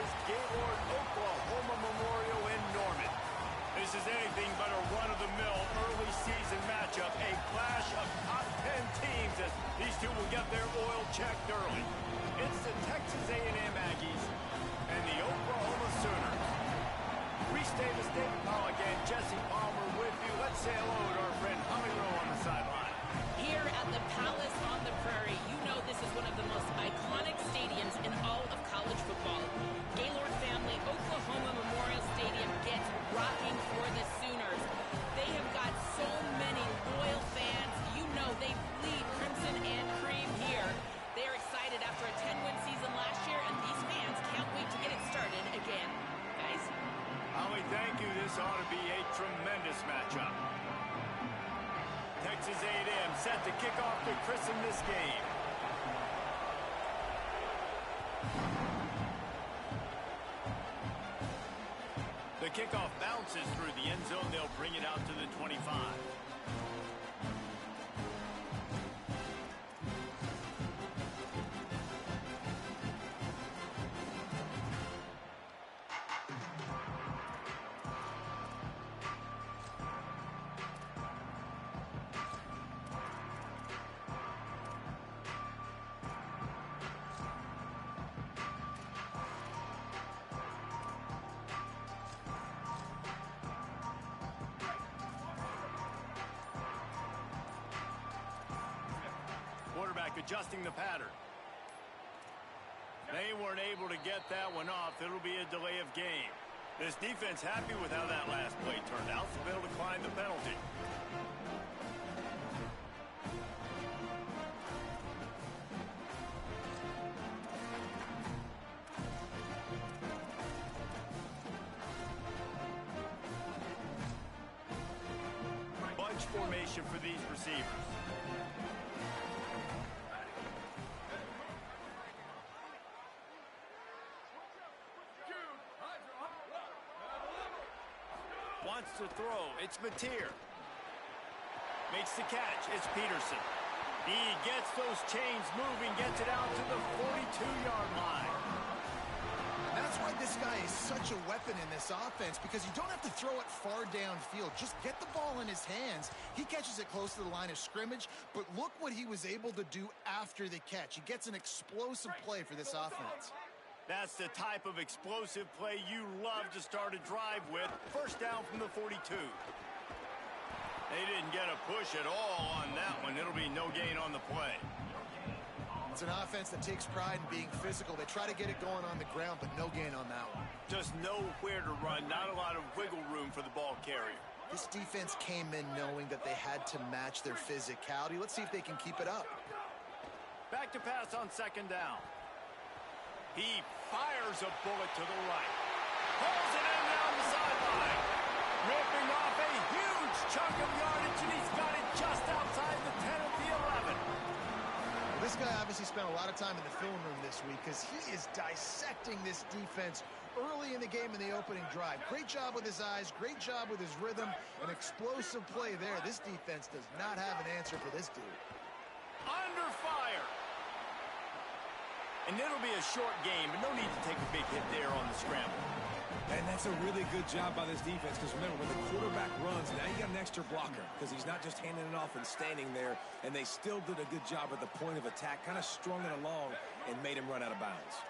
is Gaylord Oklahoma Memorial in Norman. This is anything but a run-of-the-mill early season matchup, a clash of top 10 teams as these two will get their oil checked early. It's the Texas A&M Aggies and the Oklahoma Sooners. Reese Davis, David Pollack, and Jesse Palmer with you. Let's say hello to our friend Holly Rowe on the sideline. Here at the Palace on the Prairie, you know this is one of the most iconic stadiums in all of college football. Gaylord family, Oklahoma Memorial Stadium gets rocking for the Sooners. They have got so many loyal fans. You know they bleed crimson and cream here. They are excited after a 10-win season last year, and these fans can't wait to get it started again. Guys? Holly, thank you. This ought to be a tremendous matchup. Texas A&M set to kick off to christen this game. The kickoff bounces through the end zone. They'll bring it out to the 25. Quarterback adjusting the pattern. They weren't able to get that one off. It'll be a delay of game. This defense happy with how that last play turned out, so they'll decline the penalty. Bunch formation for these receivers. Wants to throw. It's Mateer. Makes the catch. It's Peterson. He gets those chains moving, gets it out to the 42-yard line. That's why this guy is such a weapon in this offense, because you don't have to throw it far downfield. Just get the ball in his hands. He catches it close to the line of scrimmage, but look what he was able to do after the catch. He gets an explosive play for this offense. That's the type of explosive play you love to start a drive with. First down from the 42. They didn't get a push at all on that one. It'll be no gain on the play. It's an offense that takes pride in being physical. They try to get it going on the ground, but no gain on that one. Just nowhere to run. Not a lot of wiggle room for the ball carrier. This defense came in knowing that they had to match their physicality. Let's see if they can keep it up. Back to pass on second down. He fires a bullet to the right. Pulls it in down the sideline. Ripping off a huge chunk of yardage, and he's got it just outside the 10 of the 11. Well, this guy obviously spent a lot of time in the film room this week because he is dissecting this defense early in the game in the opening drive. Great job with his eyes, great job with his rhythm, an explosive play there. This defense does not have an answer for this dude. Under fire. And it'll be a short game, but no need to take a big hit there on the scramble. And that's a really good job by this defense, because remember, when the quarterback runs, now you got an extra blocker, because he's not just handing it off and standing there, and they still did a good job at the point of attack, kind of strung it along and made him run out of bounds.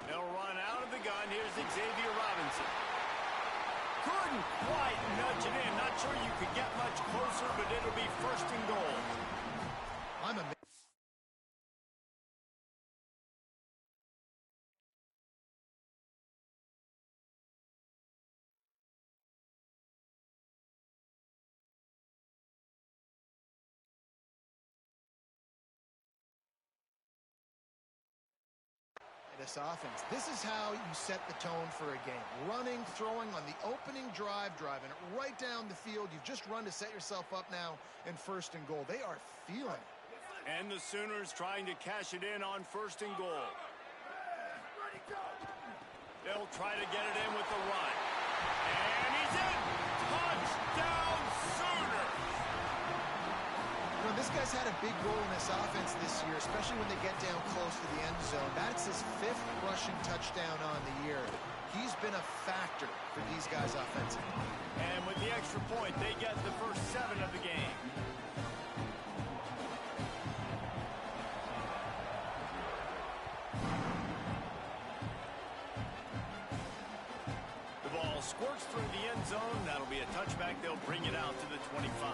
They'll run out of the gun. Here's Xavier Robinson. Couldn't quite nudge it in. Not sure you could get much closer, but it'll be first and goal. I'm a this offense. This is how you set the tone for a game. Running, throwing on the opening drive, driving it right down the field. You've just run to set yourself up now in first and goal. They are feeling it. And the Sooners trying to cash it in on first and goal. They'll try to get it in with the run. And he's in! Touchdown Sooners! You know, this guy's had a big role in this offense this year, especially when they get down close to the end zone. That's his 5th rushing touchdown on the year. He's been a factor for these guys offensively. And with the extra point, they get the first 7 of the game. The ball squirts through the end zone. That'll be a touchback. They'll bring it out to the 25.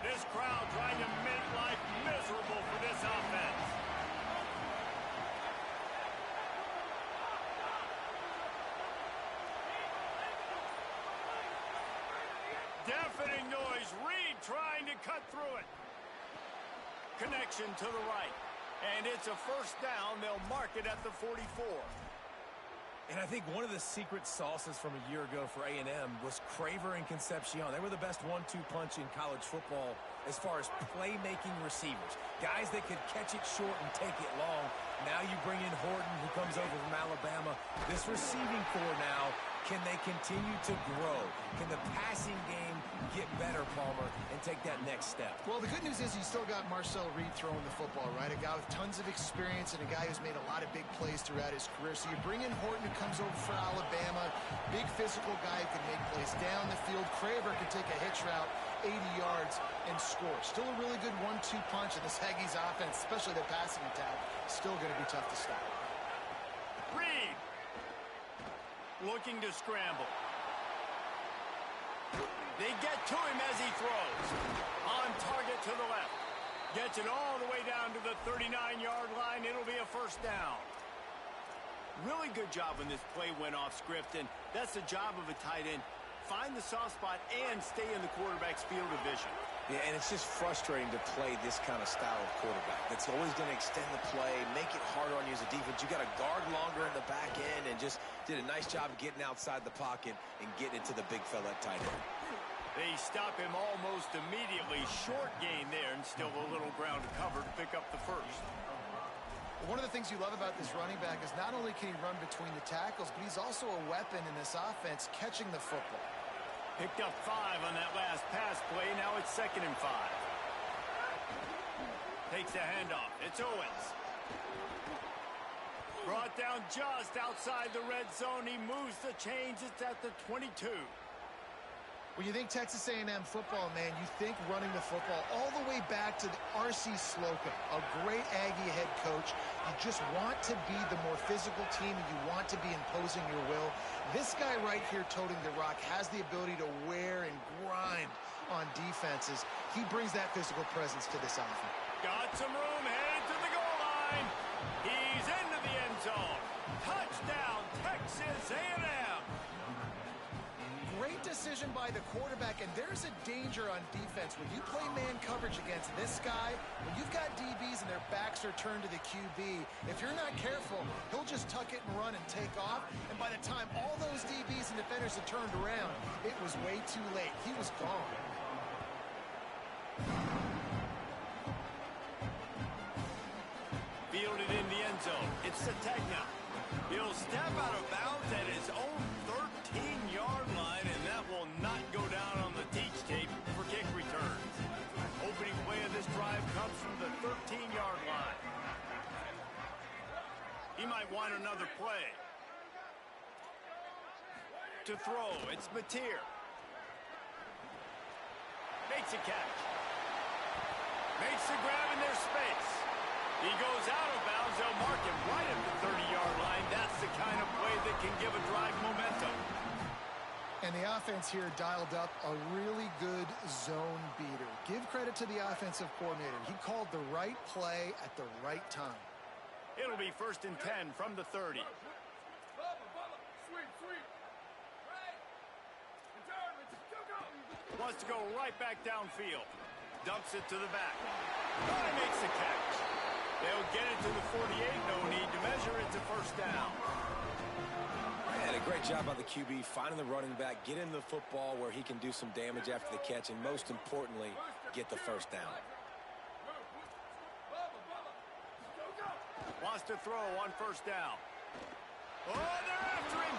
This crowd trying to make life miserable for this offense. Deafening noise. Reed trying to cut through it. Connection to the right. And it's a first down. They'll mark it at the 44. And I think one of the secret sauces from a year ago for A&M was Craver and Concepcion. They were the best 1-2 punch in college football as far as playmaking receivers. Guys that could catch it short and take it long. Now you bring in Horton, who comes over from Alabama. This receiving core now, can they continue to grow? Can the passing game get better, Palmer, and take that next step? Well, the good news is you still got Marcel Reed throwing the football, right? A guy with tons of experience and a guy who's made a lot of big plays throughout his career. So you bring in Horton, who comes over for Alabama. Big physical guy who can make plays down the field. Craver can take a hitch route 80 yards and score. Still a really good 1-2 punch in this Aggies offense, especially their passing attack. Still going to be tough to stop. Reed looking to scramble. They get to him as he throws. On target to the left. Gets it all the way down to the 39-yard line. It'll be a first down. Really good job when this play went off script, and that's the job of a tight end. Find the soft spot and stay in the quarterback's field of vision. Yeah, and it's just frustrating to play this kind of style of quarterback. That's always going to extend the play, make it harder on you as a defense. You got to guard longer in the back end, and just did a nice job getting outside the pocket and getting into the big fella at tight end. They stop him almost immediately. Short gain there, and still a little ground to cover to pick up the first. One of the things you love about this running back is not only can he run between the tackles, but he's also a weapon in this offense catching the football. Picked up 5 on that last pass play. Now it's 2nd and 5. Takes the handoff. It's Owens. Brought down just outside the red zone. He moves the chains. It's at the 22. When you think Texas A&M football, man, you think running the football all the way back to the R.C. Slocum, a great Aggie head coach. You just want to be the more physical team, and you want to be imposing your will. This guy right here toting the rock has the ability to wear and grind on defenses. He brings that physical presence to this offense. Got some room, headed to the goal line. He's into the end zone. Touchdown, Texas A&M. Great decision by the quarterback, and there's a danger on defense. When you play man coverage against this guy, when you've got DBs and their backs are turned to the QB, if you're not careful, he'll just tuck it and run and take off, and by the time all those DBs and defenders had turned around, it was way too late. He was gone. Fielded in the end zone. It's Sategna. He'll step out of bounds at his own 13-yard line, and that will not go down on the teach tape for kick returns. Opening play of this drive comes from the 13-yard line. He might want another play. To throw, it's Mateer. Makes a catch. Makes the grab in their space. He goes out of bounds. They'll mark him right at the 30-yard line. That's the kind of play that can give a drive momentum. And the offense here dialed up a really good zone beater. Give credit to the offensive coordinator. He called the right play at the right time. It'll be 1st and 10 from the 30. Wants to go right back downfield. Dumps it to the back. He makes the catch. They'll get it to the 48. No need to measure. It's a first down. And a great job by the QB finding the running back, getting the football where he can do some damage after the catch, and most importantly, get the first down. Wants across to throw on first down. Oh, they're after him.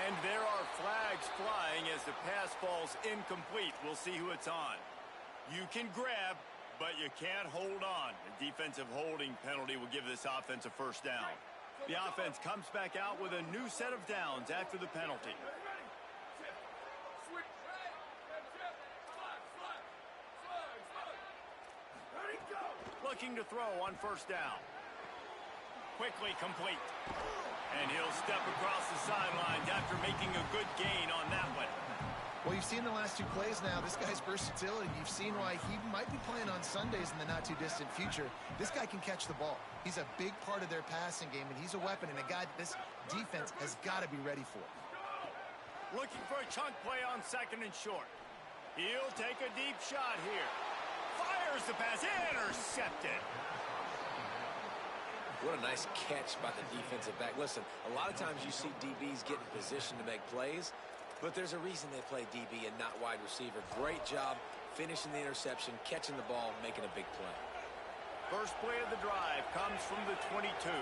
And there are flags flying as the pass falls incomplete. We'll see who it's on. You can grab, but you can't hold on. A defensive holding penalty will give this offense a first down. The offense comes back out with a new set of downs after the penalty. Looking to throw on first down. Quickly complete. And he'll step across the sidelines after making a good gain on that one. Well, you've seen the last two plays now. This guy's versatility. You've seen why he might be playing on Sundays in the not-too-distant future. This guy can catch the ball. He's a big part of their passing game, and he's a weapon and a guy that this defense has got to be ready for. Looking for a chunk play on second and short. He'll take a deep shot here. Fires the pass. Intercepted. What a nice catch by the defensive back. Listen, a lot of times you see DBs get in position to make plays, but there's a reason they play DB and not wide receiver. Great job finishing the interception, catching the ball, making a big play. First play of the drive comes from the 22.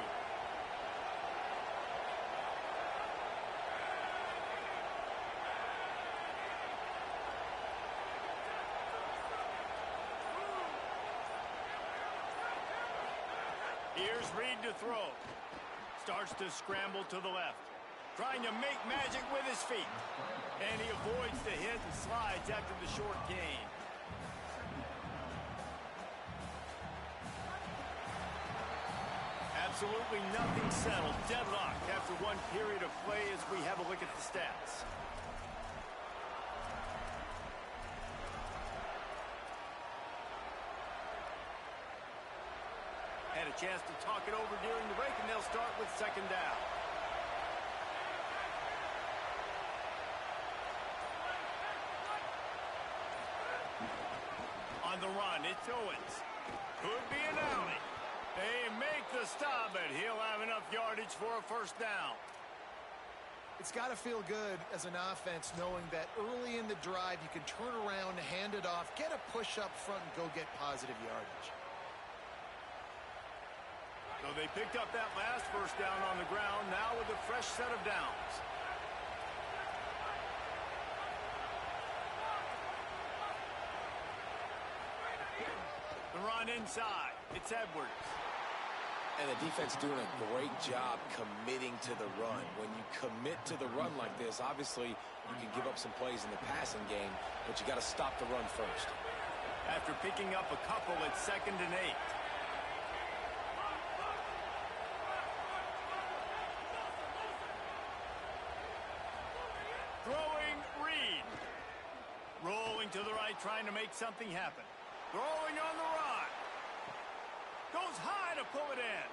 Here's Reed to throw. Starts to scramble to the left. Trying to make magic with his feet. And he avoids the hit and slides after the short gain. Absolutely nothing settled. Deadlocked after one period of play as we have a look at the stats. Had a chance to talk it over during the break, and they'll start with second down. On the run, it's Owens. Could be an alley. They make the stop, but he'll have enough yardage for a first down. It's got to feel good as an offense knowing that early in the drive you can turn around, hand it off, get a push up front, and go get positive yardage. So they picked up that last first down on the ground, now with a fresh set of downs. The run inside. It's Edwards. And the defense doing a great job committing to the run. When you commit to the run like this, obviously you can give up some plays in the passing game, but you got to stop the run first. After picking up a couple, it's 2nd and 8. Throwing Reed. Rolling to the right, trying to make something happen. Throwing on the run. Goes high to pull it in.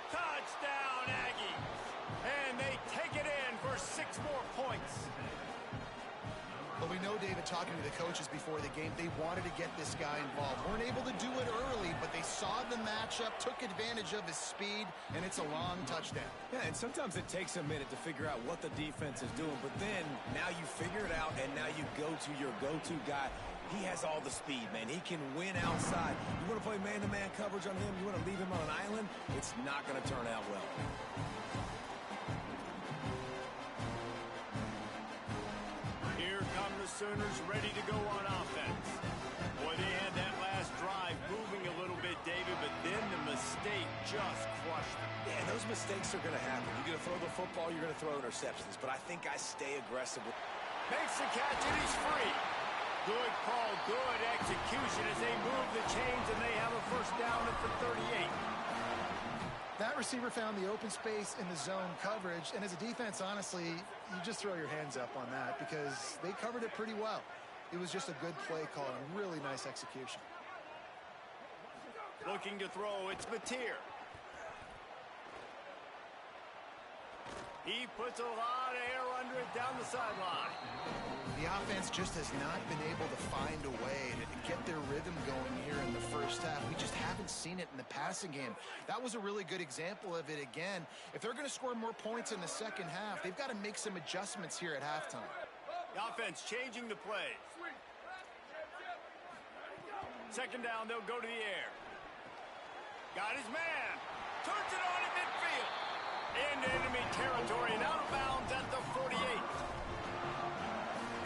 Touchdown, Aggies. And they take it in for 6 more points. Well, we know, David, talking to the coaches before the game, they wanted to get this guy involved. Weren't able to do it early, but they saw the matchup, took advantage of his speed, and it's a long touchdown. Yeah, and sometimes it takes a minute to figure out what the defense is doing, but then now you figure it out, and now you go to your go-to guy. He has all the speed, man. He can win outside. You want to play man-to-man coverage on him? You want to leave him on an island? It's not going to turn out well. Here come the Sooners ready to go on offense. Boy, they had that last drive moving a little bit, David, but then the mistake just crushed them. Yeah, and those mistakes are going to happen. You're going to throw the football, you're going to throw interceptions, but I think I stay aggressive. Makes the catch, and he's free. Good call, good execution as they move the chains, and they have a first down at the 38. That receiver found the open space in the zone coverage, and as a defense, honestly, you just throw your hands up on that because they covered it pretty well. It was just a good play call and really nice execution. Looking to throw, it's Mateer. He puts a lot of air under it down the sideline. The offense just has not been able to find a way to get their rhythm going here in the first half. We just haven't seen it in the passing game. That was a really good example of it again. If they're going to score more points in the second half, they've got to make some adjustments here at halftime. The offense changing the play. Second down, they'll go to the air. Got his man. turns it on at midfield. Into enemy territory and out of bounds at the 48.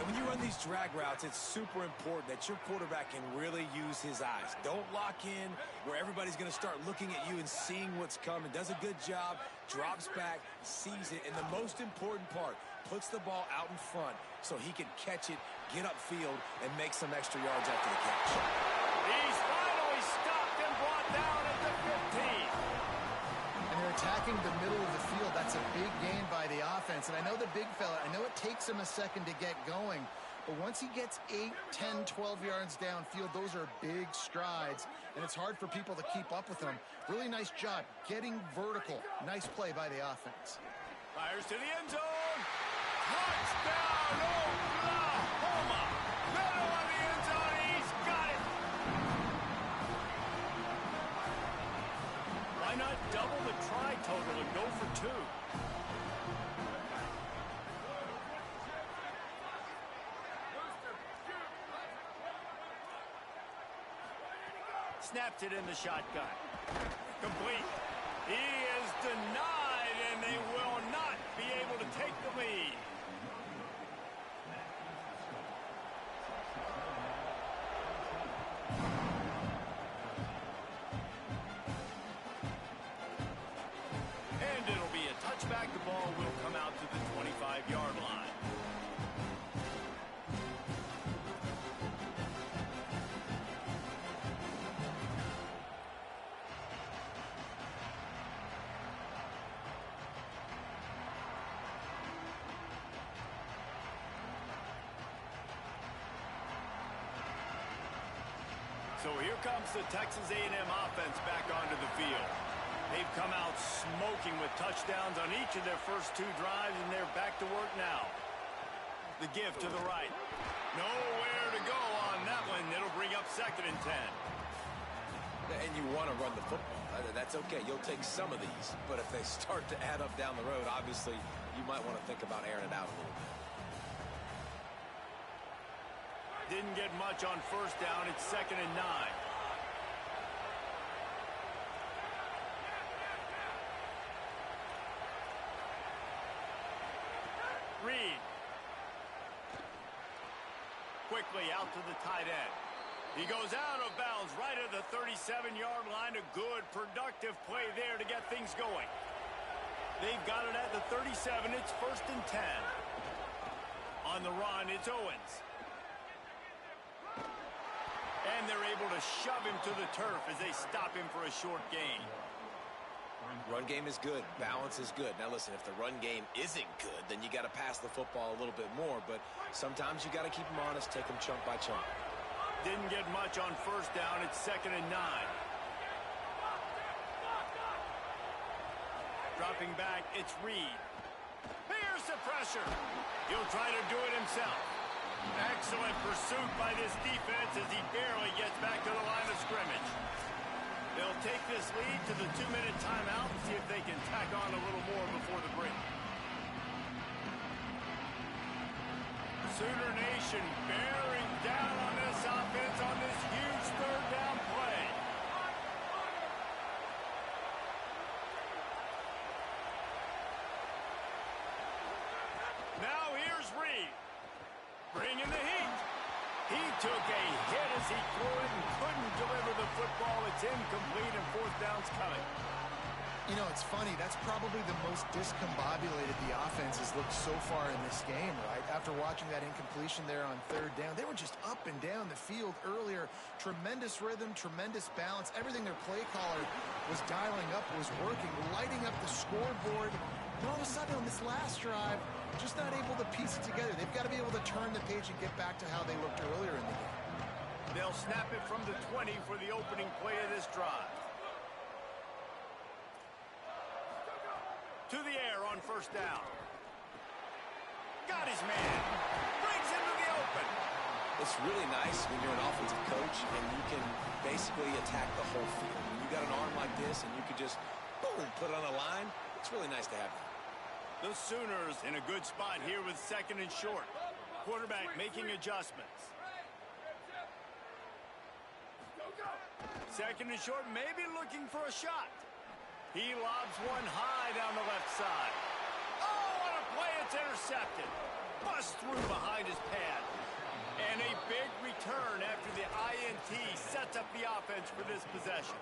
And when you run these drag routes, it's super important that your quarterback can really use his eyes. Don't lock in where everybody's going to start looking at you and seeing what's coming. Does a good job, drops back, sees it, and the most important part, puts the ball out in front so he can catch it, get upfield, and make some extra yards after the catch. He's finally stopped and brought down at the 15. And they're attacking the middle of the field. That's a big gain by the offense. And I know the big fella, I know it takes him a second to get going, but once he gets 8, 10, 12 yards downfield, those are big strides, and it's hard for people to keep up with him. Really nice job getting vertical. Nice play by the offense. Fires to the end zone. Touchdown, Oklahoma. Middle of the end zone. He's got it. Why not double the try total and go for 2? Snaps it in the shotgun. Complete. He is denied, and they will not be able to take the lead. And it'll be a touchback. The ball will come out to the 25-yard line. So here comes the Texas A&M offense back onto the field. They've come out smoking with touchdowns on each of their first 2 drives, and they're back to work now. The give to the right. Nowhere to go on that one. It'll bring up 2nd and 10. And you want to run the football. That's okay. You'll take some of these. But if they start to add up down the road, obviously, you might want to think about airing it out a little bit. Didn't get much on 1st down. It's 2nd and 9. Reed. Quickly out to the tight end. He goes out of bounds right at the 37-yard line. A good, productive play there to get things going. They've got it at the 37. It's 1st and 10. On the run, it's Owens. And they're able to shove him to the turf as they stop him for a short gain. Run game is good. Balance is good. Now, listen, if the run game isn't good, then you got to pass the football a little bit more. But sometimes you got to keep them honest, take them chunk by chunk. Didn't get much on 1st down. It's 2nd and 9. Dropping back, it's Reed. Here's the pressure. He'll try to do it himself. Excellent pursuit by this defense as he barely gets back to the line of scrimmage. They'll take this lead to the 2-minute timeout and see if they can tack on a little more before the break. Sooner Nation bearing down on this offense on this huge 3rd down play. Now here's Reed. Bringing the heat. He took a hit as he threw it and couldn't deliver the football. It's incomplete and 4th down's coming. You know, it's funny. That's probably the most discombobulated the offense has looked so far in this game, right? After watching that incompletion there on 3rd down, they were just up and down the field earlier. Tremendous rhythm, tremendous balance. Everything their play caller was dialing up was working, lighting up the scoreboard. And all of a sudden on this last drive, just not able to piece it together. They've got to be able to turn the page and get back to how they looked earlier in the game. They'll snap it from the 20 for the opening play of this drive. To the air on 1st down. Got his man. Brings him to the open. It's really nice when you're an offensive coach and you can basically attack the whole field. When you got an arm like this and you can just, boom, put it on a line, it's really nice to have that. The Sooners in a good spot here with 2nd and short. Quarterback making adjustments. 2nd and short, maybe looking for a shot. He lobs one high down the left side. Oh, what a play. It's intercepted. Bust through behind his pad. And a big return after the INT sets up the offense for this possession.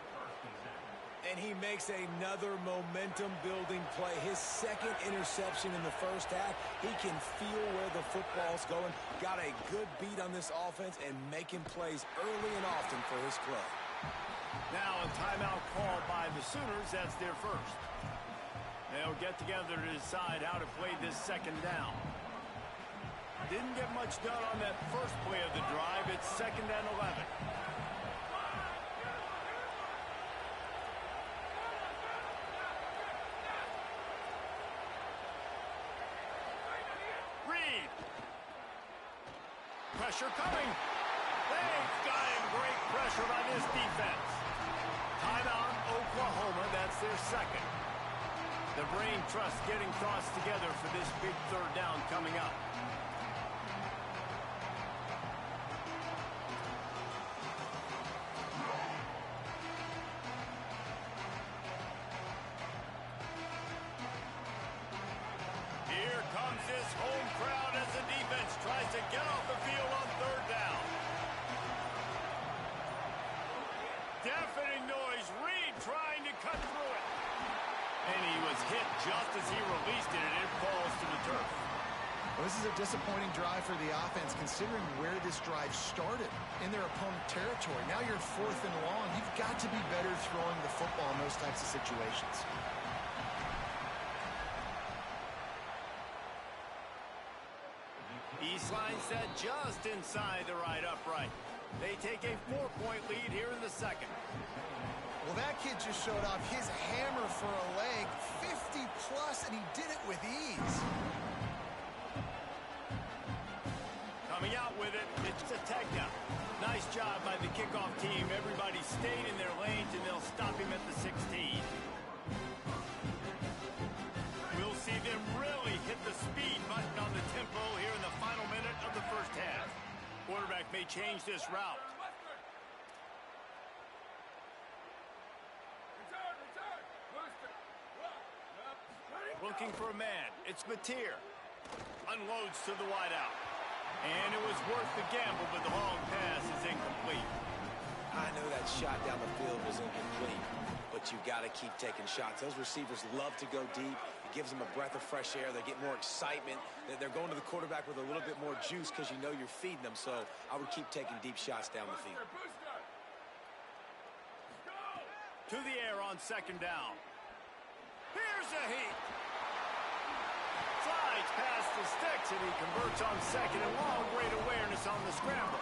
And he makes another momentum-building play. His second interception in the first half. He can feel where the football's going. Got a good beat on this offense and making plays early and often for his club. Now a timeout called by the Sooners. That's their first. They'll get together to decide how to play this second down. Didn't get much done on that first play of the drive. It's 2nd and 11. Reed. Pressure coming. They've got him. Great pressure by this defense. Timeout, Oklahoma. That's their second. The brain trust getting thoughts together for this big third down coming up. Here comes this home crowd as the defense tries to get off the field on third down. Deafening noise. Reed trying to cut through it. And he was hit just as he released it, and it falls to the turf. Well, this is a disappointing drive for the offense, considering where this drive started, in their opponent territory. Now you're 4th and long. You've got to be better throwing the football in those types of situations. Eastline set just inside the right upright. They take a 4-point lead here in the second. Well, that kid just showed off his hammer for a leg, 50-plus, and he did it with ease. Coming out with it, it's Zategna. Nice job by the kickoff team. Everybody stayed in their lanes, and they'll stop him at the 16. We'll see them really hit the speed button on the tempo here in the final minute of the first half. Quarterback may change this route. Looking for a man. It's Mateer. Unloads to the wideout. And it was worth the gamble, but the long pass is incomplete. I know that shot down the field was incomplete, but you got to keep taking shots. Those receivers love to go deep. It gives them a breath of fresh air. They get more excitement. They're going to the quarterback with a little bit more juice because you know you're feeding them. So I would keep taking deep shots down the field. To the air on 2nd down. Here's a heat. Slides past the sticks, and he converts on 2nd and long. Great awareness on the scramble.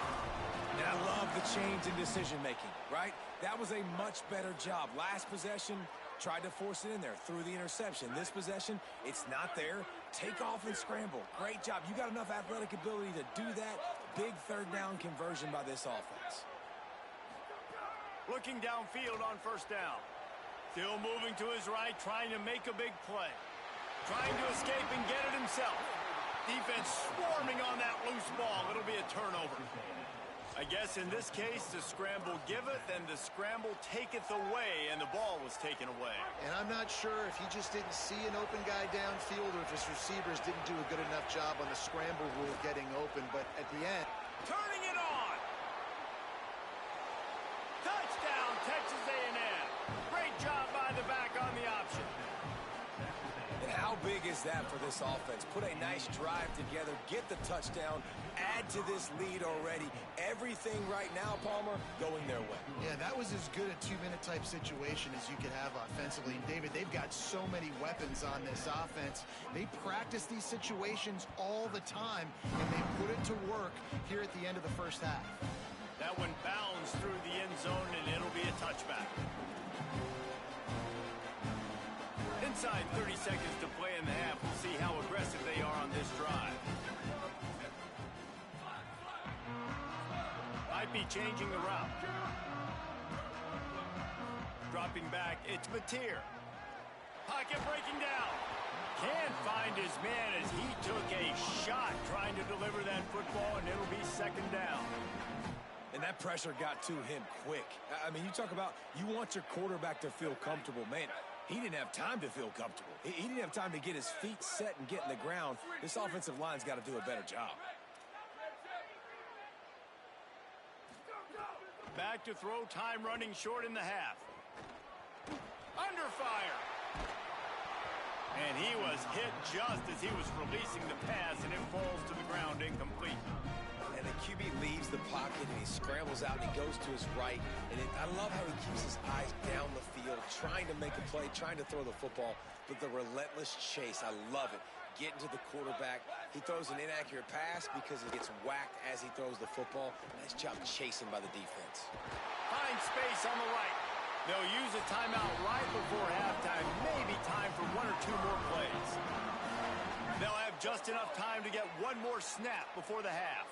And I love the change in decision-making, right? That was a much better job. Last possession, tried to force it in there, threw the interception. This possession, it's not there. Take off and scramble. Great job. You got enough athletic ability to do that. Big third down conversion by this offense. Looking downfield on 1st down. Still moving to his right, trying to make a big play. Trying to escape and get it himself. Defense swarming on that loose ball. It'll be a turnover. I guess in this case, the scramble giveth and the scramble taketh away, and the ball was taken away. And I'm not sure if he just didn't see an open guy downfield or if his receivers didn't do a good enough job on the scramble rule getting open, but at the end... Turning it on! Touchdown, Texas A&M. Great job by the back on the option. And how big is that for this offense? Put a nice drive together, get the touchdown, add to this lead already. Everything right now, Palmer, going their way. Yeah, that was as good a 2-minute type situation as you could have offensively. And David, they've got so many weapons on this offense. They practice these situations all the time, and they put it to work here at the end of the first half. That one bounds through the end zone, and it'll be a touchback. Inside 30 seconds to play in the half. We'll see how aggressive they are on this drive. Might be changing the route. Dropping back, it's Mateer. Pocket breaking down. Can't find his man as he took a shot trying to deliver that football, and it'll be 2nd down. And that pressure got to him quick. I mean, you talk about you want your quarterback to feel comfortable. Man, He didn't have time to feel comfortable. He didn't have time to get his feet set and get in the ground. This offensive line's got to do a better job. Back to throw, time running short in the half. Under fire. And he was hit just as he was releasing the pass, and it falls to the ground incomplete. And the QB leaves the pocket, and he scrambles out, and he goes to his right. And I love how he keeps his eyes down the field, trying to make a play, trying to throw the football, but the relentless chase, I love it. Getting to the quarterback. He throws an inaccurate pass because he gets whacked as he throws the football. Nice job chasing by the defense. Find space on the right. They'll use a timeout right before halftime. Maybe time for 1 or 2 more plays. They'll have just enough time to get one more snap before the half.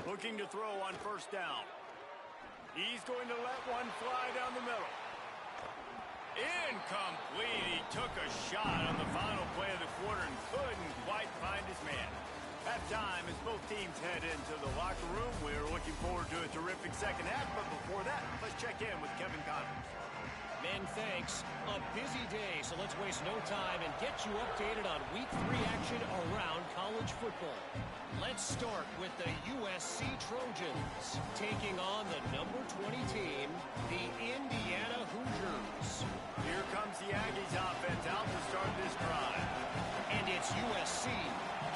Looking to throw on first down. He's going to let one fly down the middle. Incomplete. He took a shot on the final play of the quarter and couldn't quite find his man. At time, as both teams head into the locker room, we're looking forward to a terrific second half. But before that, let's check in with Kevin Connors. Men, thanks. A busy day, so let's waste no time and get you updated on Week 3 action around college football. Let's start with the USC Trojans taking on the number 20 team, the Indiana Hoosiers. Here comes the Aggies offense out to start this drive. And it's USC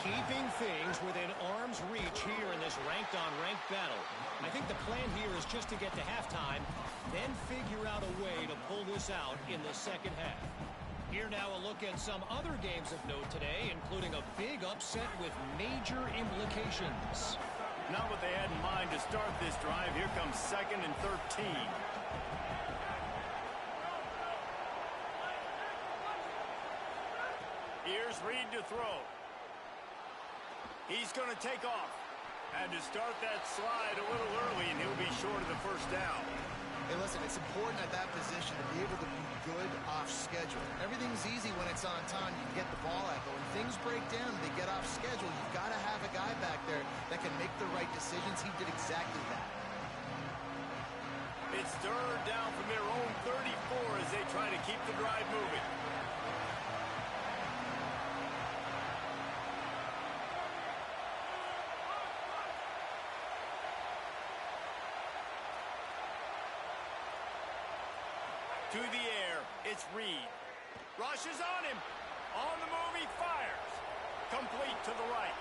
keeping things within arm's reach here in this ranked-on-ranked battle. I think the plan here is just to get to halftime, then figure out a way to pull this out in the second half. Here now a look at some other games of note today, including a big upset with major implications. Not what they had in mind to start this drive. Here comes 2nd and 13. Here's Reed to throw. He's going to take off. Had to start that slide a little early, and he'll be short of the first down. Hey, listen, it's important at that position to be able to be good off schedule. Everything's easy when it's on time. You can get the ball out, but when things break down, they get off schedule. You've got to have a guy back there that can make the right decisions. He did exactly that. It's 3rd down from their own 34 as they try to keep the drive moving. To the air, it's Reed. Rushes on him. On the move, he fires. Complete to the right.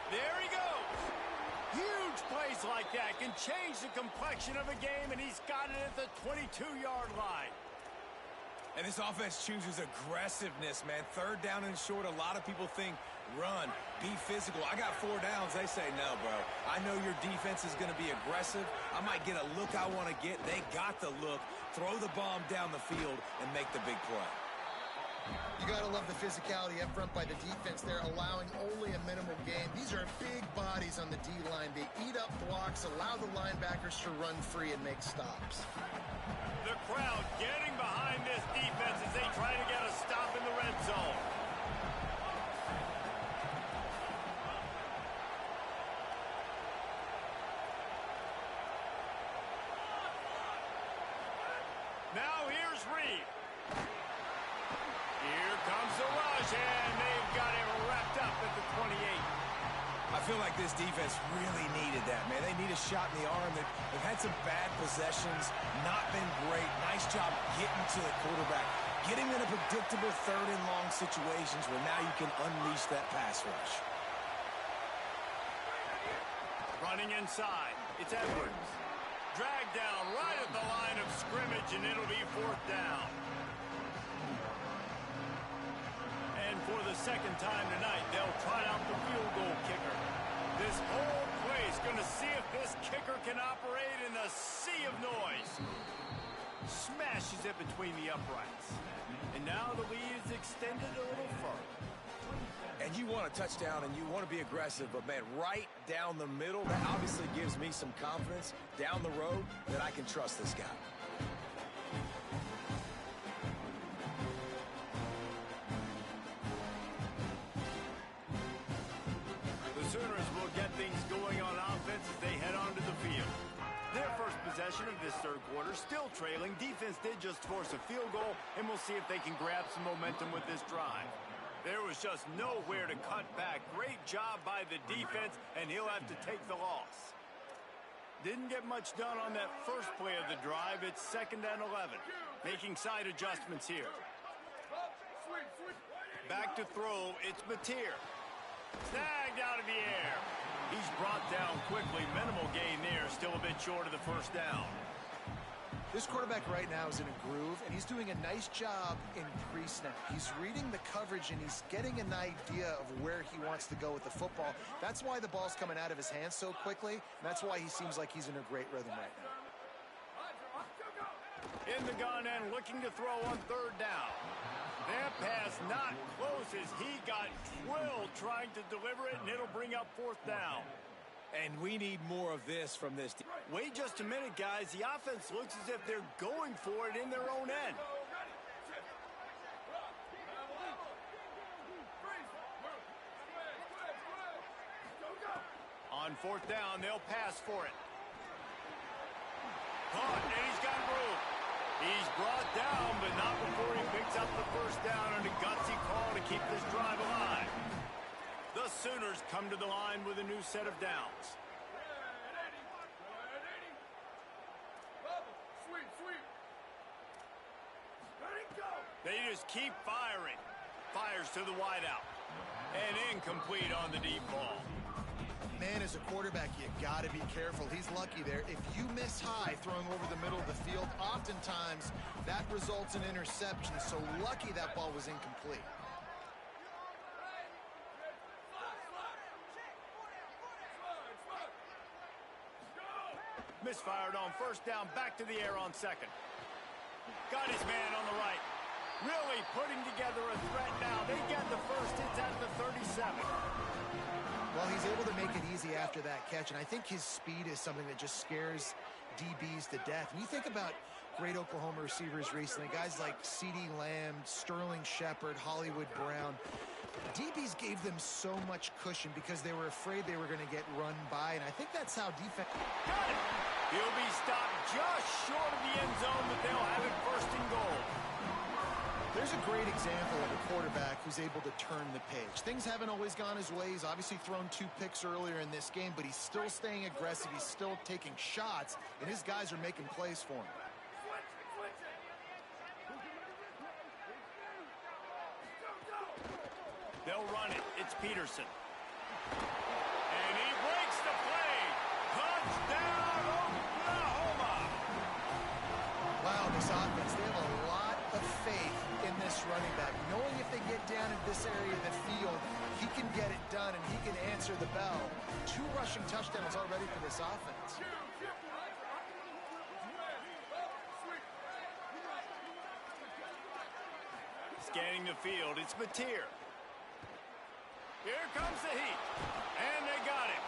There he goes. Huge plays like that can change the complexion of a game, and he's got it at the 22-yard line. And this offense chooses aggressiveness, man. 3rd down and short, a lot of people think run, be physical. I got 4 downs. They say, no, bro. I know your defense is going to be aggressive. I might get a look I want to get. They got the look. Throw the bomb down the field and make the big play. You got to love the physicality up front by the defense there, allowing only a minimal gain. These are big bodies on the D-line. They eat up blocks, allow the linebackers to run free and make stops. The crowd getting behind this defense as they try to get a stop in the red zone. Now here's Reed. Here comes the rush, and they've got him wrapped up at the 28. I feel like this defense really needed that, man. They need a shot in the arm. They've had some bad possessions, not been great. Nice job getting to the quarterback, getting in a predictable 3rd and long situations where now you can unleash that pass rush. Running inside, it's Edwards. Dragged down right at the line of scrimmage, and it'll be 4th down. And for the 2nd time tonight, they'll try out the field goal kicker. This whole play is going to see if this kicker can operate in the sea of noise. Smashes it between the uprights. And now the lead is extended a little further. And you want a touchdown and you want to be aggressive, but, man, right down the middle, that obviously gives me some confidence down the road that I can trust this guy. The Sooners will get things going on offense as possession of this third quarter, still trailing. Defense did just force a field goal, and we'll see if they can grab some momentum with this drive. There was just nowhere to cut back. Great job by the defense, and he'll have to take the loss. Didn't get much done on that first play of the drive. It's 2nd and 11. Making side adjustments here. Back to throw, it's Mateer. Snagged out of the air. He's brought down quickly. Minimal gain there. Still a bit short of the first down. This quarterback right now is in a groove, and he's doing a nice job in pre-snap. He's reading the coverage, and he's getting an idea of where he wants to go with the football. That's why the ball's coming out of his hands so quickly, and that's why he seems like he's in a great rhythm right now. In the gun and looking to throw on 3rd down. That pass not close as he got drilled trying to deliver it, and it'll bring up 4th down. And we need more of this from this team. Wait just a minute, guys. The offense looks as if they're going for it in their own end. On 4th down, they'll pass for it. Caught, and he's got room. He's brought down, but not before he picks up the first down on a gutsy call to keep this drive alive. The Sooners come to the line with a new set of downs. They just keep firing. Fires to the wideout. And incomplete on the deep ball. Man, as a quarterback, you got to be careful. He's lucky there. If you miss high throwing over the middle of the field, oftentimes that results in interception. So lucky that ball was incomplete. Misfired on 1st down, back to the air on 2nd. Got his man on the right. Really putting together a threat now. They get the first. It's at the 37. Well, he's able to make it easy after that catch, and I think his speed is something that just scares DBs to death. And you think about great Oklahoma receivers recently, guys like CeeDee Lamb, Sterling Shepard, Hollywood Brown. DBs gave them so much cushion because they were afraid they were going to get run by, and I think that's how defense... Got it! He'll be stopped just short of the end zone, but they'll have it 1st and goal. There's a great example of a quarterback who's able to turn the page. Things haven't always gone his way. He's obviously thrown 2 picks earlier in this game, but he's still staying aggressive. He's still taking shots, and his guys are making plays for him. They'll run it. It's Peterson. And he breaks the play. Touchdown, Oklahoma! Wow, this offense, they have a lot of faith in this running back. Knowing if they get down in this area of the field, he can get it done and he can answer the bell. 2 rushing touchdowns already for this offense. Scanning the field, it's Mateer. Here comes the heat, and they got him.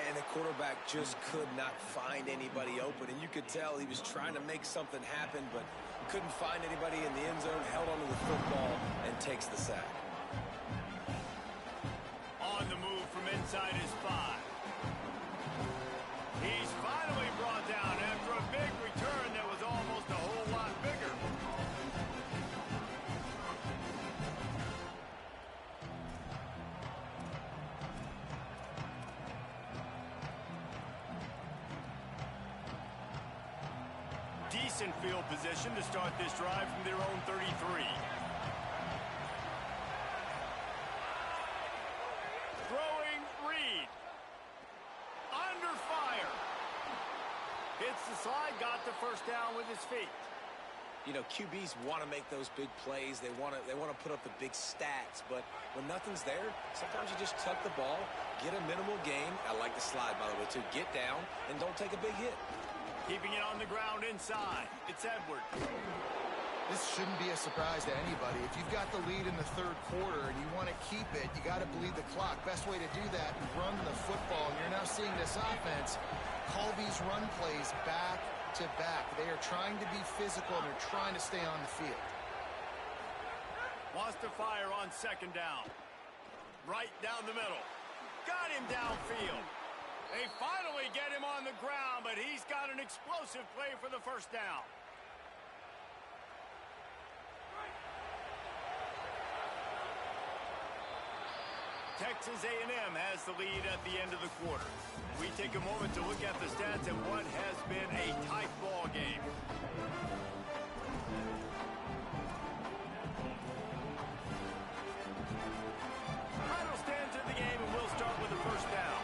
And the quarterback just could not find anybody open, and you could tell he was trying to make something happen, but couldn't find anybody in the end zone, held onto the football, and takes the sack. On the move from inside his 5. He's finally brought down after a big return that was almost a whole lot bigger. Decent field position to start this drive from their own 33. Throwing Reed. Under fire. Hits the slide, got the first down with his feet. You know, QBs want to make those big plays. They want to put up the big stats, but when nothing's there, sometimes you just tuck the ball, get a minimal gain. I like the slide, by the way, too. Get down and don't take a big hit. Keeping it on the ground inside. It's Edwards. This shouldn't be a surprise to anybody. If you've got the lead in the 3rd quarter and you want to keep it, you got to bleed the clock. Best way to do that, run the football. And you're now seeing this offense call these run plays back to back. They are trying to be physical and they're trying to stay on the field. Wants to fire on 2nd down. Right down the middle. Got him downfield. They finally get him on the ground, but he's got an explosive play for the first down. Texas A&M has the lead at the end of the quarter. We take a moment to look at the stats of what has been a tight ball game. Final stands in the game, and we'll start with the first down.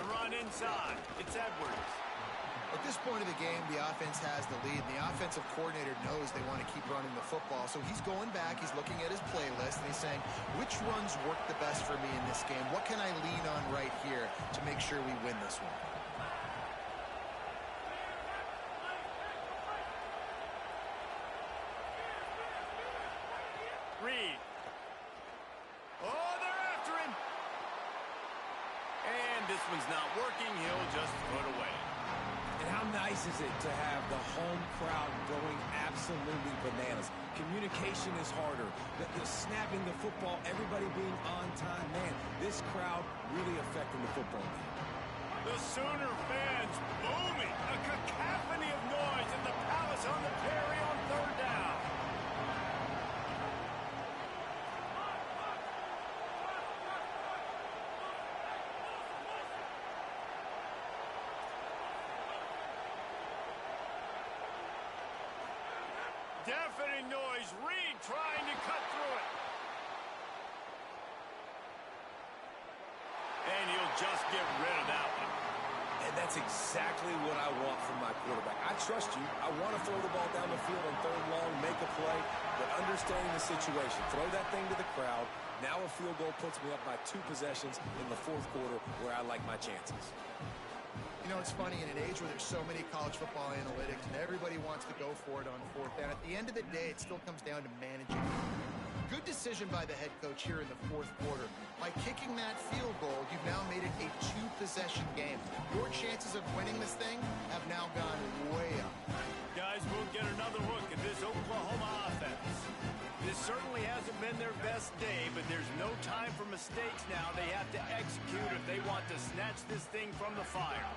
The run inside. It's Edwards. At this point of the game, the offense has the lead, and the offensive coordinator knows they want to keep running the football. So he's going back, he's looking at his playlist, and he's saying, which runs work the best for me in this game? What can I lean on right here to make sure we win this one? Reed. Oh, they're after him. And this one's not working. He'll just throw it away. And how nice is it to have the home crowd going absolutely bananas? Communication is harder. The snapping the football, everybody being on time. Man, this crowd really affecting the football game. The Sooner fans booming. A cacophony of noise in the Palace on the Prairie on third down. Deafening noise. Reed trying to cut through it. And he'll just get rid of that one. And that's exactly what I want from my quarterback. I trust you. I want to throw the ball down the field on third and long, make a play, but understanding the situation. Throw that thing to the crowd. Now a field goal puts me up by 2 possessions in the fourth quarter where I like my chances. You know, it's funny, in an age where there's so many college football analytics and everybody wants to go for it on fourth down, at the end of the day, it still comes down to managing. Good decision by the head coach here in the fourth quarter. By kicking that field goal, you've now made it a 2-possession game. Your chances of winning this thing have now gone way up. Guys, we'll get another look at this Oklahoma offense. This certainly hasn't been their best day, but there's no time for mistakes now. They have to execute if they want to snatch this thing from the fire.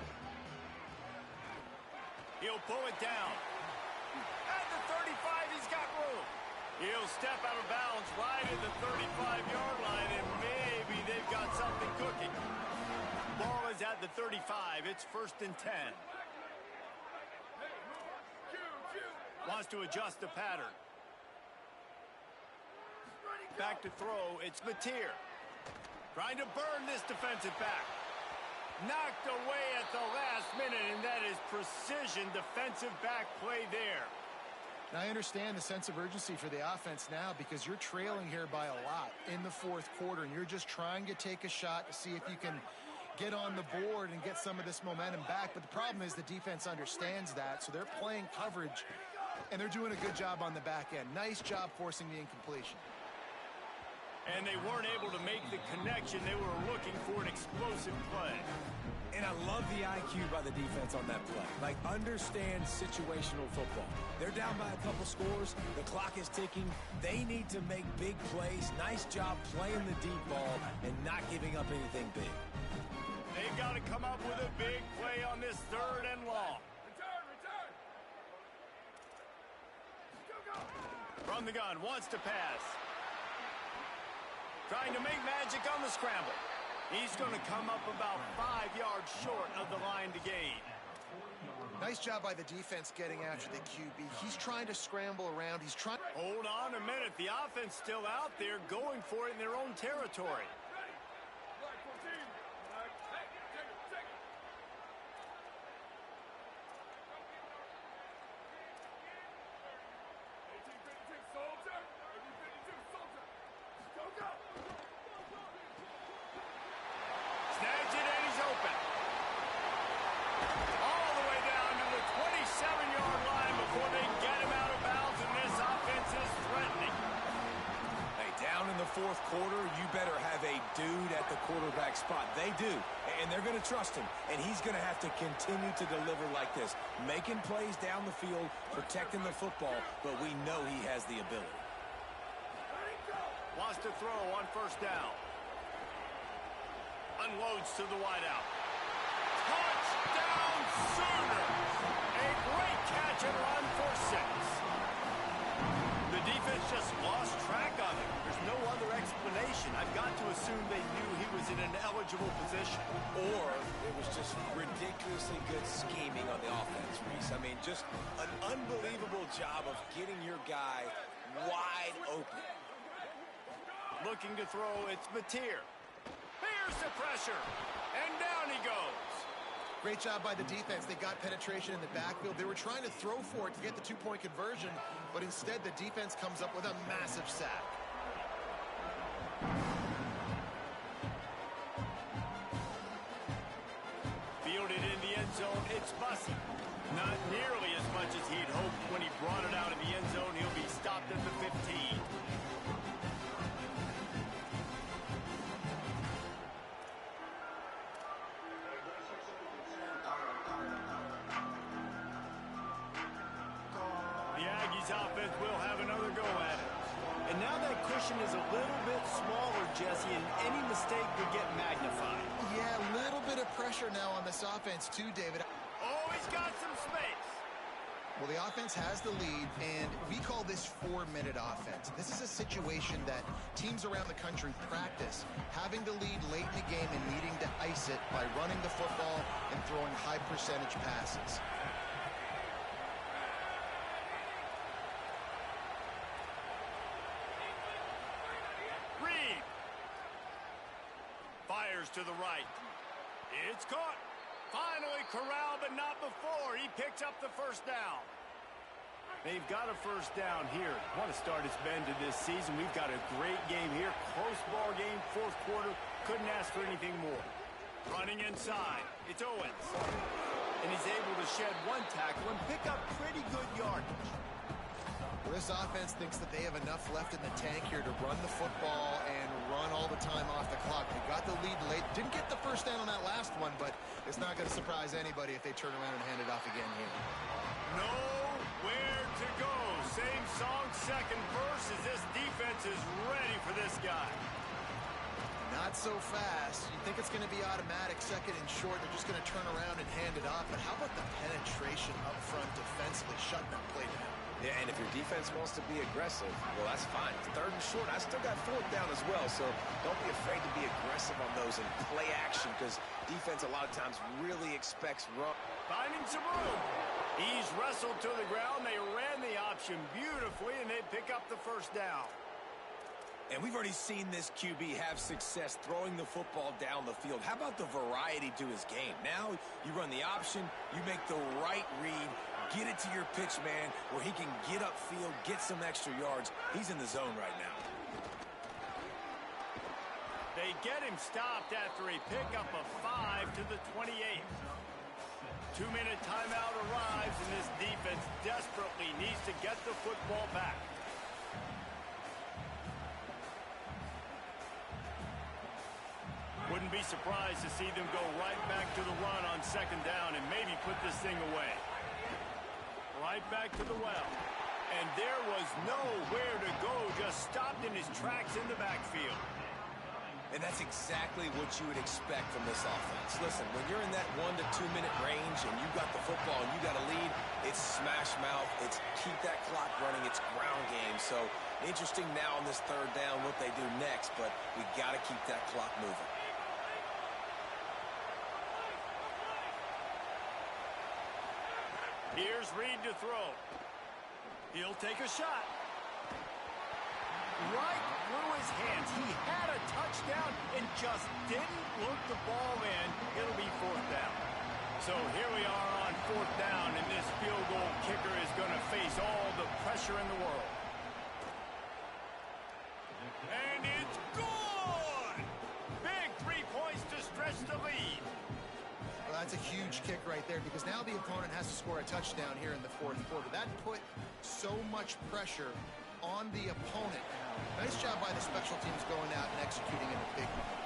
He'll pull it down. At the 35, he's got room. He'll step out of bounds right at the 35-yard line, and maybe they've got something cooking. Ball is at the 35. It's 1st and 10. Wants to adjust the pattern. Back to throw. It's Mateer. Trying to burn this defensive back. Knocked away at the last minute, and that is precision defensive back play there. Now, I understand the sense of urgency for the offense now because you're trailing here by a lot in the fourth quarter, and you're just trying to take a shot to see if you can get on the board and get some of this momentum back. But the problem is the defense understands that, so they're playing coverage, and they're doing a good job on the back end. Nice job forcing the incompletion. And they weren't able to make the connection. They were looking for an explosive play. And I love the IQ by the defense on that play. Like, understand situational football. They're down by a couple scores. The clock is ticking. They need to make big plays. Nice job playing the deep ball and not giving up anything big. They've got to come up with a big play on this 3rd and long. Return. Go. From the gun, wants to pass. Trying to make magic on the scramble. He's going to come up about 5 yards short of the line to gain. Nice job by the defense getting after the QB. He's trying to scramble around. He's trying. Hold on a minute. The offense still out there going for it in their own territory. Snags it and he's open. All the way down to the 27-yard line before they get him out of bounds, and this offense is threatening. Hey, down in the fourth quarter, you better have a dude at the quarterback spot. They do, and they're going to trust him, and he's going to have to continue to deliver like this, making plays down the field, protecting the football, but we know he has the ability. has to throw on first down. Unloads to the wideout. Touchdown Sooners! A great catch and run for 6. The defense just lost track of him. There's no other explanation. I've got to assume they knew he was in an eligible position. Or it was just ridiculously good scheming on the offense, Reese. I mean, just an unbelievable job of getting your guy wide open. Looking to throw, it's Mateer. Here's the pressure, and down he goes. Great job by the defense. They got penetration in the backfield. They were trying to throw for it to get the two-point conversion, but instead the defense comes up with a massive sack. Fielded in the end zone, it's Bussey. Not nearly as much as he'd hoped when he brought it out of the end zone. He'll be stopped at the 15. Offense will have another go at it. And now that cushion is a little bit smaller, Jesse, and any mistake would get magnified. Yeah, a little bit of pressure now on this offense too, David. Oh, he's got some space. Well, the offense has the lead, and we call this 4-minute offense. This is a situation that teams around the country practice, having the lead late in the game and needing to ice it by running the football and throwing high-percentage passes. To the right. It's caught. Finally corralled, but not before. He picks up the first down. They've got a first down here. Want to start its bend to this season. We've got a great game here. Close ball game, fourth quarter. Couldn't ask for anything more. Running inside. It's Owens. And he's able to shed one tackle and pick up pretty good yardage. Well, this offense thinks that they have enough left in the tank here to run the football and run all the time off the clock. They got the lead late. Didn't get the first down on that last one, but it's not going to surprise anybody if they turn around and hand it off again here. Nowhere to go. Same song, second verse, as this defense is ready for this guy. Not so fast. You think it's going to be automatic, second and short. They're just going to turn around and hand it off. But how about the penetration up front defensively, shutting that play down? Yeah, and if your defense wants to be aggressive, well, that's fine. Third and short, I still got fourth down as well, so don't be afraid to be aggressive on those and play action, because defense a lot of times really expects run. Finding some room. He's wrestled to the ground. They ran the option beautifully, and they pick up the first down. And we've already seen this QB have success throwing the football down the field. How about the variety to his game? Now you run the option, you make the right read, get it to your pitch man where he can get upfield, get some extra yards. He's in the zone right now. They get him stopped after a pickup of 5 to the 28. 2-minute timeout arrives, and this defense desperately needs to get the football back. Wouldn't be surprised to see them go right back to the run on second down and maybe put this thing away. Right back to the well. And there was nowhere to go, just stopped in his tracks in the backfield. And that's exactly what you would expect from this offense. Listen, when you're in that 1 to 2 minute range and you got the football and you got a lead, it's smash mouth, it's keep that clock running, it's ground game. So interesting now on this third down what they do next, but we got to keep that clock moving. Here's Reed to throw. He'll take a shot. Right through his hands. He had a touchdown and just didn't look the ball in. It'll be fourth down. So here we are on fourth down, and this field goal kicker is going to face all the pressure in the world. And it's good! Big 3 points to stretch the lead. Well, that's a huge kick right there, because now the opponent has to score a touchdown here in the fourth quarter. That put so much pressure on the opponent. Nice job by the special teams going out and executing in a big moment.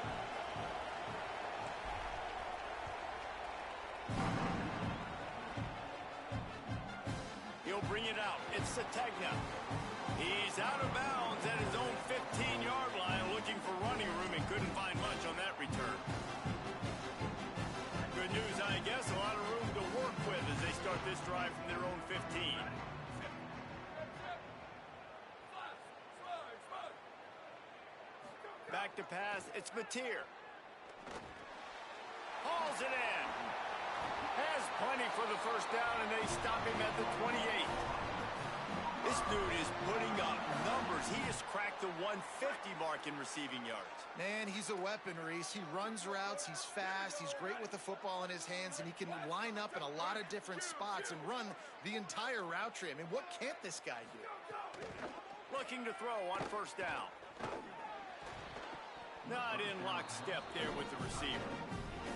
He'll bring it out. It's Sategna. He's out of bounds at his own 15-yard line, looking for running room and couldn't find much on that return. Good news, I guess, a lot of room to work with as they start this drive from their own 15. Back to pass, it's Mateer. Hauls it in. Has plenty for the first down, and they stop him at the 28. This dude is putting up numbers. He just cracked the 150 mark in receiving yards. Man, he's a weapon, Reese. He runs routes, he's fast, he's great with the football in his hands, and he can line up in a lot of different spots and run the entire route tree. I mean, what can't this guy do? Looking to throw on first down. Not in lockstep there with the receiver.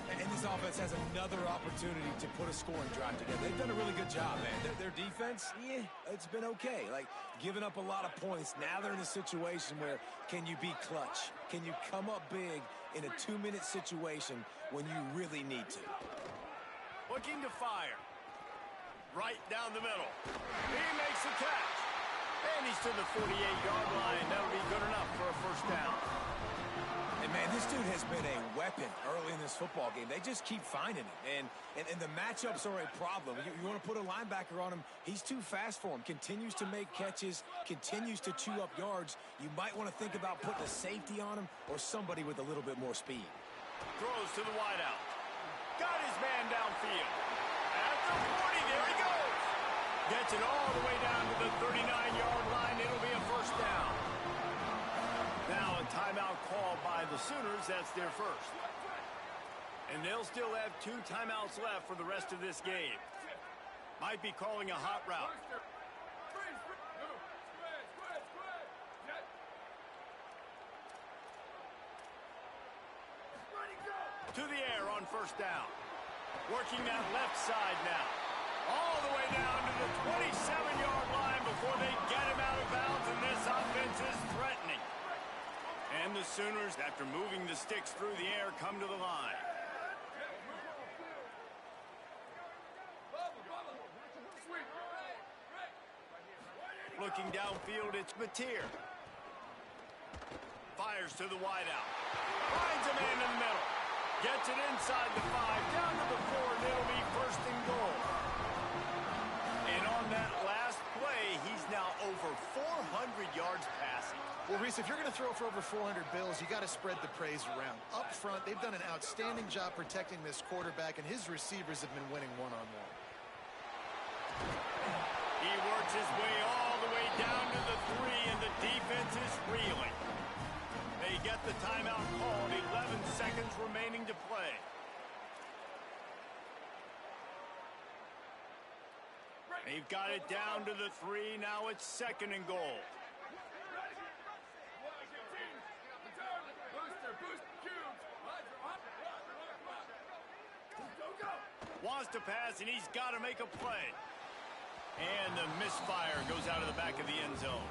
And this offense has another opportunity to put a scoring drive together. They've done a really good job, man. Their defense, yeah, it's been okay. Like, giving up a lot of points. Now they're in a situation where can you be clutch? Can you come up big in a 2-minute situation when you really need to? Looking to fire. Right down the middle. He makes the catch. And he's to the 48-yard line. That'll be good enough for a first down. And, man, this dude has been a weapon early in this football game. They just keep finding it. And the matchups are a problem. You want to put a linebacker on him, he's too fast for him. Continues to make catches, continues to chew up yards. You might want to think about putting a safety on him or somebody with a little bit more speed. Throws to the wideout. Got his man downfield. At the 40, there he goes. Gets it all the way down to the 39-yard line. It'll be a first down. Now a timeout call by the Sooners. That's their first. And they'll still have 2 timeouts left for the rest of this game. Might be calling a hot route. To the air on first down. Working that left side now. All the way down to the 27-yard line before they get him out of bounds, and this offense is threatening. And the Sooners, after moving the sticks through the air, come to the line. Looking downfield, it's Mateer. Fires to the wideout. Finds a man in the middle. Gets it inside the 5, down to the 4, and it'll be first and goal. And on that last play, he's now over 400 yards passing. Well, Reese, if you're going to throw for over 400 bills, you got to spread the praise around. Up front, they've done an outstanding job protecting this quarterback, and his receivers have been winning one-on-one. He works his way all the way down to the 3, and the defense is reeling. They get the timeout called, 11 seconds remaining to play. They've got it down to the 3, now it's second and goal. Wants to pass, and he's got to make a play. And the misfire goes out of the back of the end zone.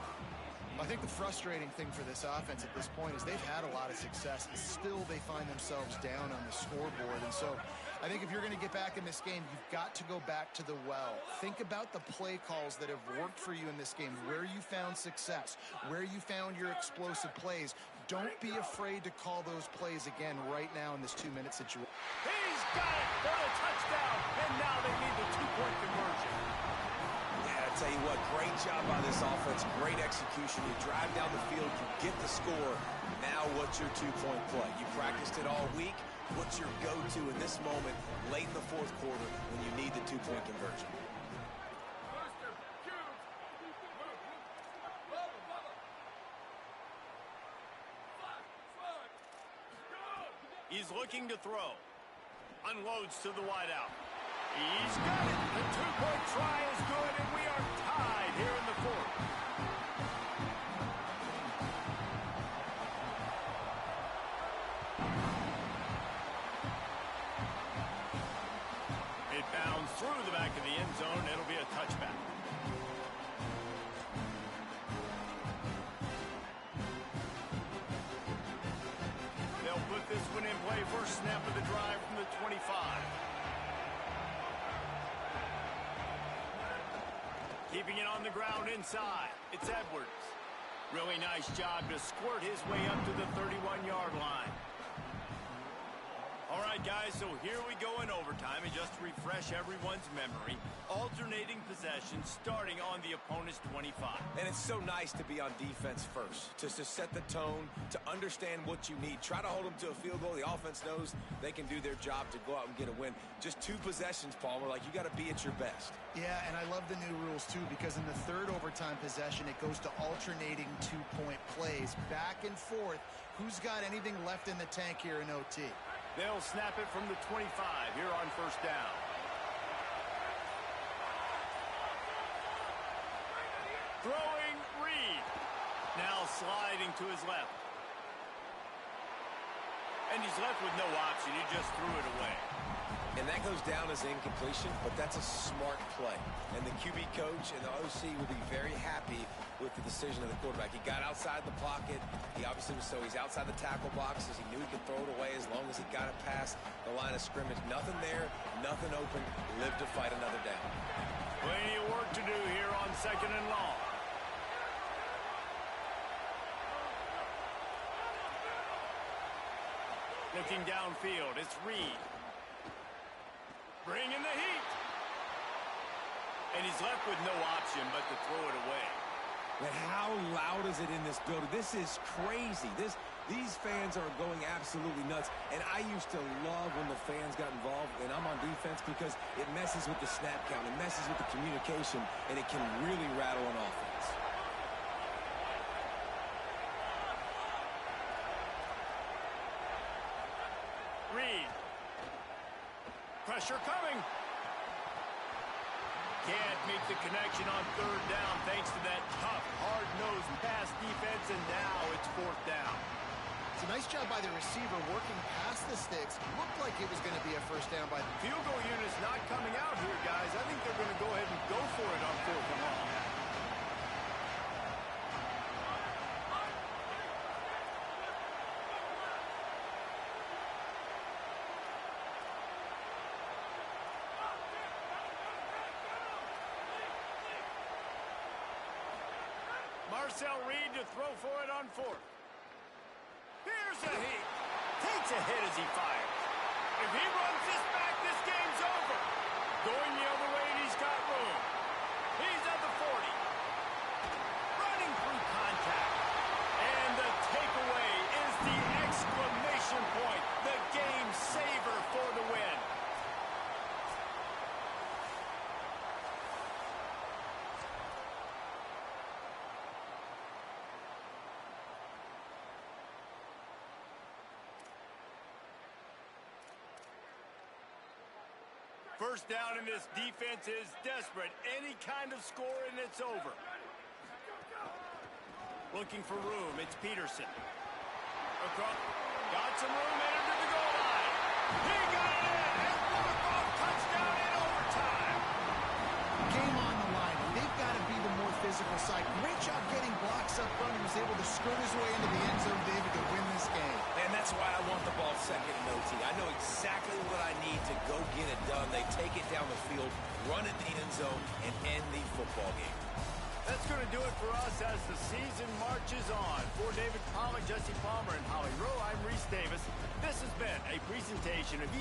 I think the frustrating thing for this offense at this point is they've had a lot of success, and still they find themselves down on the scoreboard. And so I think if you're going to get back in this game, you've got to go back to the well. Think about the play calls that have worked for you in this game, where you found success, where you found your explosive plays. Don't be afraid to call those plays again right now in this 2-minute situation. He's got it for the touchdown, and now they need the 2-point conversion. Yeah, I tell you what, great job by this offense, great execution. You drive down the field, you get the score. Now what's your 2-point play? You practiced it all week. What's your go-to in this moment, late in the 4th quarter, when you need the 2-point conversion? He's looking to throw. Unloads to the wideout. He's got it. The 2-point try is good, and we are tied here in the 4th. It bounds through the back of the end zone. It'll be a touchback. They'll put this one in play. First snap of the drive from the 25. Keeping it on the ground inside. It's Edwards. Really nice job to squirt his way up to the 31-yard line. All right, guys, so here we go in overtime. And just to refresh everyone's memory, alternating possessions starting on the opponent's 25. And it's so nice to be on defense first, just to set the tone, to understand what you need. Try to hold them to a field goal. The offense knows they can do their job to go out and get a win. Just 2 possessions, Palmer. Like, you got to be at your best. Yeah, and I love the new rules, too, because in the third overtime possession, it goes to alternating 2-point plays, back and forth. Who's got anything left in the tank here in OT? They'll snap it from the 25 here on first down. Throwing Reed. Now sliding to his left. And he's left with no option. He just threw it away. And that goes down as incompletion, but that's a smart play. And the QB coach and the OC will be very happy with the decision of the quarterback. He got outside the pocket. He obviously was, so he's outside the tackle boxes. He knew he could throw it away as long as he got it past the line of scrimmage. Nothing there, nothing open. Live to fight another down. Plenty of work to do here on 2nd and long. Looking downfield, it's Reed. Bringing the heat. And he's left with no option but to throw it away. But how loud is it in this building? This is crazy. These fans are going absolutely nuts. And I used to love when the fans got involved, and I'm on defense, because it messes with the snap count. It messes with the communication, and it can really rattle an offense. Reed. Pressure coming. Can't make the connection on 3rd down thanks to that tough, hard-nosed pass defense, and now it's 4th down. It's a nice job by the receiver working past the sticks. Looked like it was going to be a first down by the Field goal unit's not coming out here, guys. I think they're going to go ahead and go for it on 4th and long. Marcel Reed to throw for it on 4th. Here's a heat. Takes a hit as he fires. If he runs this back, this game's over. Going the other way, and he's got room. He's at the 40. Running through contact. And the takeaway is the exclamation point. The game saver for the win. First down, and this defense is desperate. Any kind of score, and it's over. Looking for room. It's Peterson. Across. Got some room, entered to the goal line. He got it in. And walk-off touchdown in overtime. game on the line. They've got to be the more physical side. Great job getting blocks up front. He was able to skirt his way into the end zone, David, to win this game. And that's why I want the ball second in OT. I know exactly what I need to go get it done. They take it down the field, run it in the end zone, and end the football game. That's going to do it for us as the season marches on. For David Pollack, Jesse Palmer, and Holly Rowe, I'm Reese Davis. This has been a presentation of